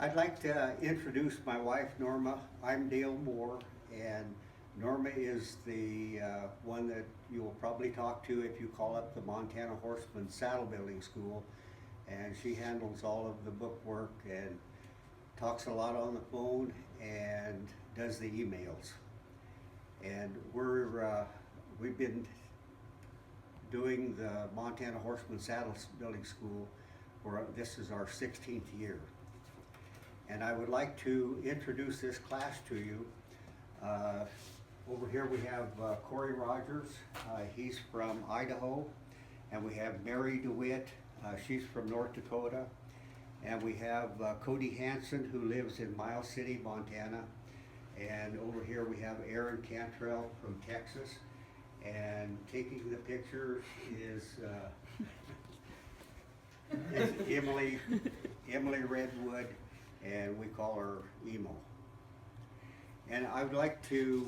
I'd like to introduce my wife Norma. I'm Dale Moore, and Norma is the one that you will probably talk to if you call up the Montana Horseman Saddle Building School. And she handles all of the book work and talks a lot on the phone and does the emails. And we've been doing the Montana Horseman Saddle Building School for this is our 16th year. And I would like to introduce this class to you. Over here we have Corey Rogers, he's from Idaho, and we have Mary DeWitt, she's from North Dakota, and we have Cody Hansen, who lives in Miles City, Montana, and over here we have Aaron Cantrell from Texas, and taking the pictures is Emily Redwood, and we call her Emo. And I would like to,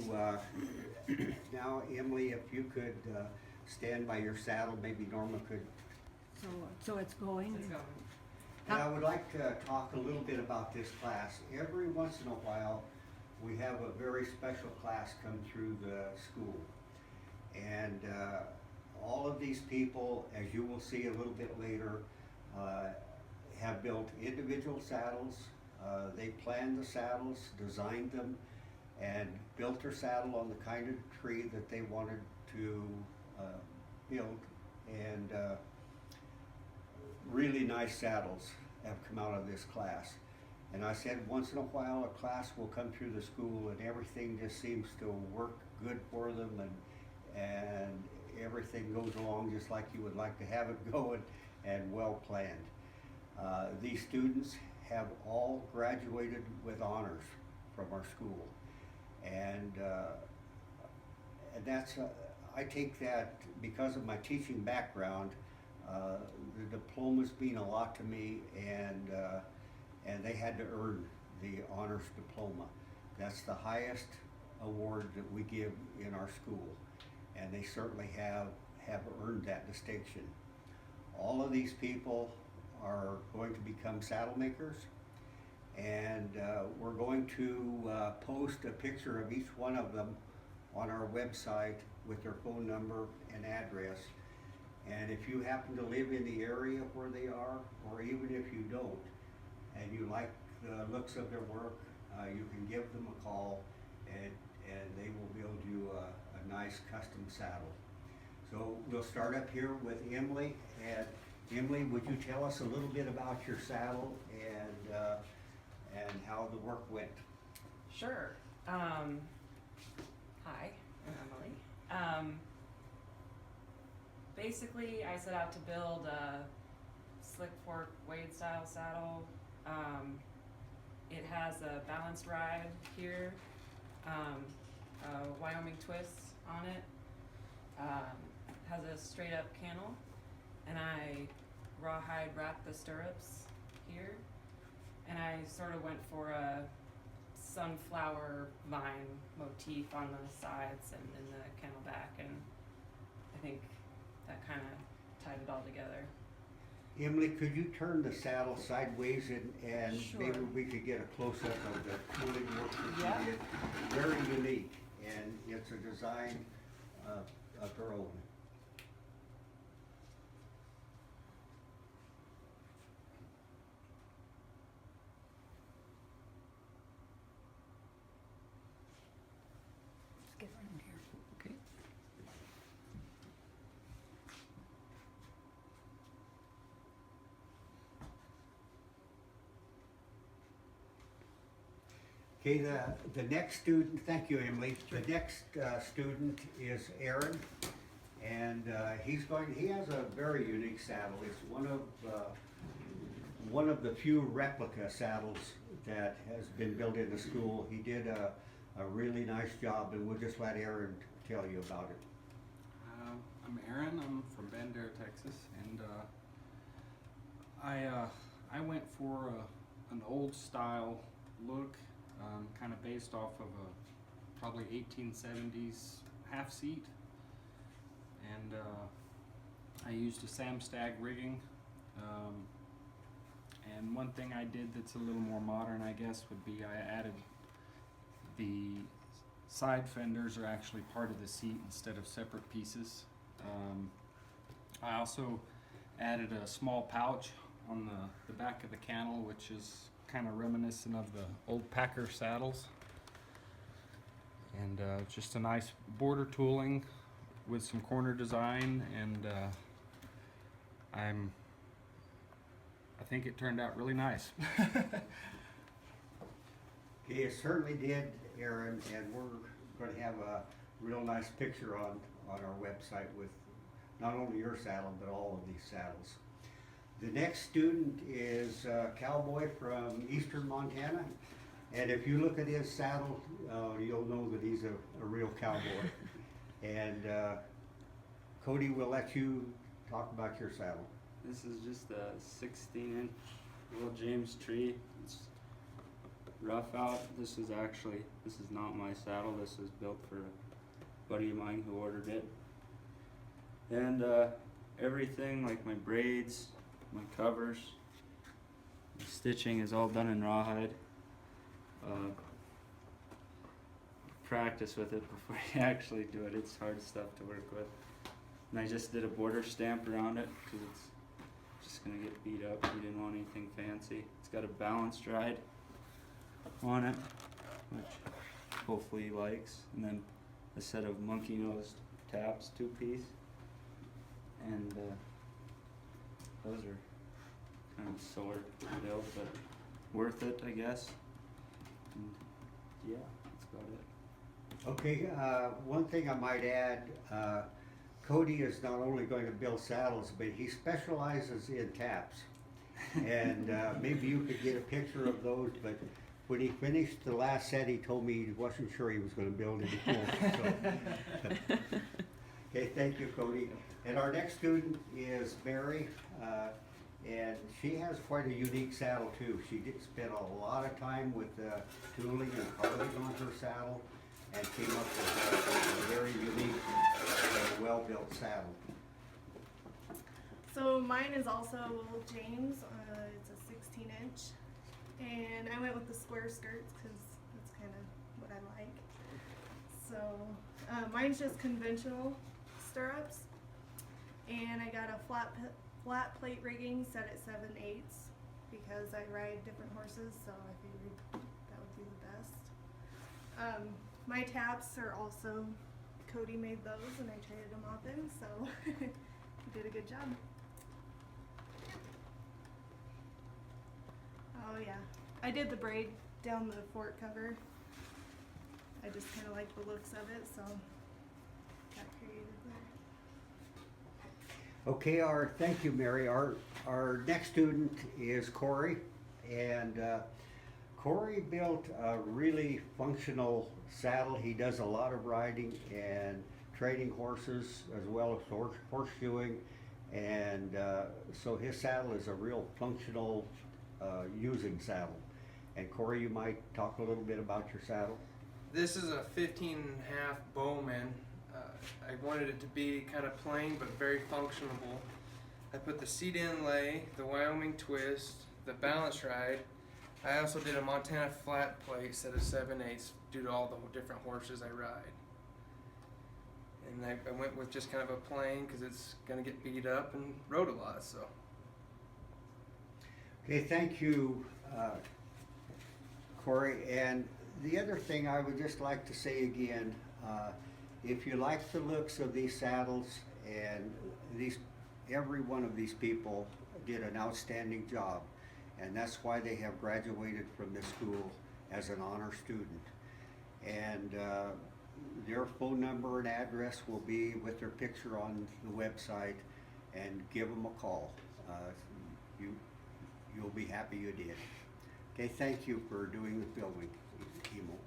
now Emily, if you could stand by your saddle, maybe Norma could. So it's going? It's going. And I would like to talk a little bit about this class. Every once in a while, we have a very special class come through the school. And all of these people, as you will see a little bit later, have built individual saddles. They planned the saddles, designed them, and built their saddle on the kind of tree that they wanted to build. And really nice saddles have come out of this class. And I said once in a while a class will come through the school and everything just seems to work good for them, and everything goes along just like you would like to have it going and well planned. These students have all graduated with honors from our school, and that's I take that because of my teaching background. The diplomas mean a lot to me, and they had to earn the honors diploma. That's the highest award that we give in our school, and they certainly have earned that distinction. All of these people are going to become saddle makers, and we're going to post a picture of each one of them on our website with their phone number and address. And if you happen to live in the area where they are, or even if you don't, and you like the looks of their work, you can give them a call, and they will build you a nice custom saddle. So we'll start up here with Emily. And Emily, would you tell us a little bit about your saddle and how the work went? Sure. Hi, I'm Emily. Basically, I set out to build a slick fork Wade style saddle. It has a balanced ride here, a Wyoming twist on it, has a straight up cantle, and I rawhide wrapped the stirrups here, and I sort of went for a sunflower vine motif on the sides and in the cantle back, and I think that kind of tied it all together. Emily, could you turn the saddle sideways and Sure. maybe we could get a close-up of the quilting work that Yeah. you did? Very unique, and it's a design of her own. Let's get around here. Okay. Okay, the next student, thank you, Emily. The next student is Aaron, and he has a very unique saddle. It's one of the few replica saddles that has been built in the school. He did a really nice job, and we'll just let Aaron tell you about it. I'm Aaron. I'm from Bandera, Texas, and I went for an old style look, kind of based off of a probably 1870s half seat, and I used a Sam Stagg rigging, And one thing I did that's a little more modern, I guess, would be I added the side fenders are actually part of the seat instead of separate pieces. I also added a small pouch on the back of the cantle, which is kind of reminiscent of the old Packer saddles. And just a nice border tooling with some corner design, and I think it turned out really nice. Okay, it certainly did, Aaron, and we're gonna have a real nice picture on our website with not only your saddle, but all of these saddles. The next student is Cowboy from Eastern Montana, and if you look at his saddle, you'll know that he's a real cowboy. And Cody, we'll let you talk about your saddle. This is just a 16-inch Will James tree. It's rough out. This is not my saddle. This is built for a buddy of mine who ordered it. And everything, like my braids, my covers, the stitching is all done in rawhide. Practice with it before you actually do it. It's hard stuff to work with. And I just did a border stamp around it because it's just gonna get beat up. We didn't want anything fancy. It's got a balanced ride on it, which hopefully he likes. And then a set of monkey nose taps, 2-piece. And those are kind of sore build, but worth it, I guess. And yeah, that's about it. Okay, one thing I might add, Cody is not only going to build saddles, but he specializes in taps. And maybe you could get a picture of those, but when he finished the last set, he told me he wasn't sure he was gonna build any more. So. Okay, thank you, Cody. And our next student is Mary, and she has quite a unique saddle too. She did spend a lot of time with tooling and carving on her saddle, and came up with a very unique, well-built saddle. So mine is also Will James. It's a 16-inch, and I went with the square skirts because that's kind of what I like. So mine's just conventional stirrups, and I got a flat plate rigging set at 7/8 because I ride different horses, so I figured that would be the best. My taps are also, Cody made those and I traded them off him, so he did a good job. Oh yeah, I did the braid down the fort cover. I just kind of like the looks of it, so got creative there. Okay, thank you, Mary. Our next student is Corey, and Corey built a really functional saddle. He does a lot of riding and training horses as well as horseshoeing, and so his saddle is a real functional using saddle. And Corey, you might talk a little bit about your saddle. This is a 15.5 Bowman. I wanted it to be kind of plain but very functionable. I put the seat inlay, the Wyoming twist, the balance ride. I also did a Montana flat plate set of 7/8 due to all the different horses I ride. And I went with just kind of a plain because it's going to get beat up and rode a lot. So. Okay, thank you, Corey. And the other thing I would just like to say again, if you like the looks of these saddles, and every one of these people did an outstanding job, and that's why they have graduated from this school as an honor student. And their phone number and address will be with their picture on the website, and give them a call. You'll be happy you did. Okay, thank you for doing the filming, Emo.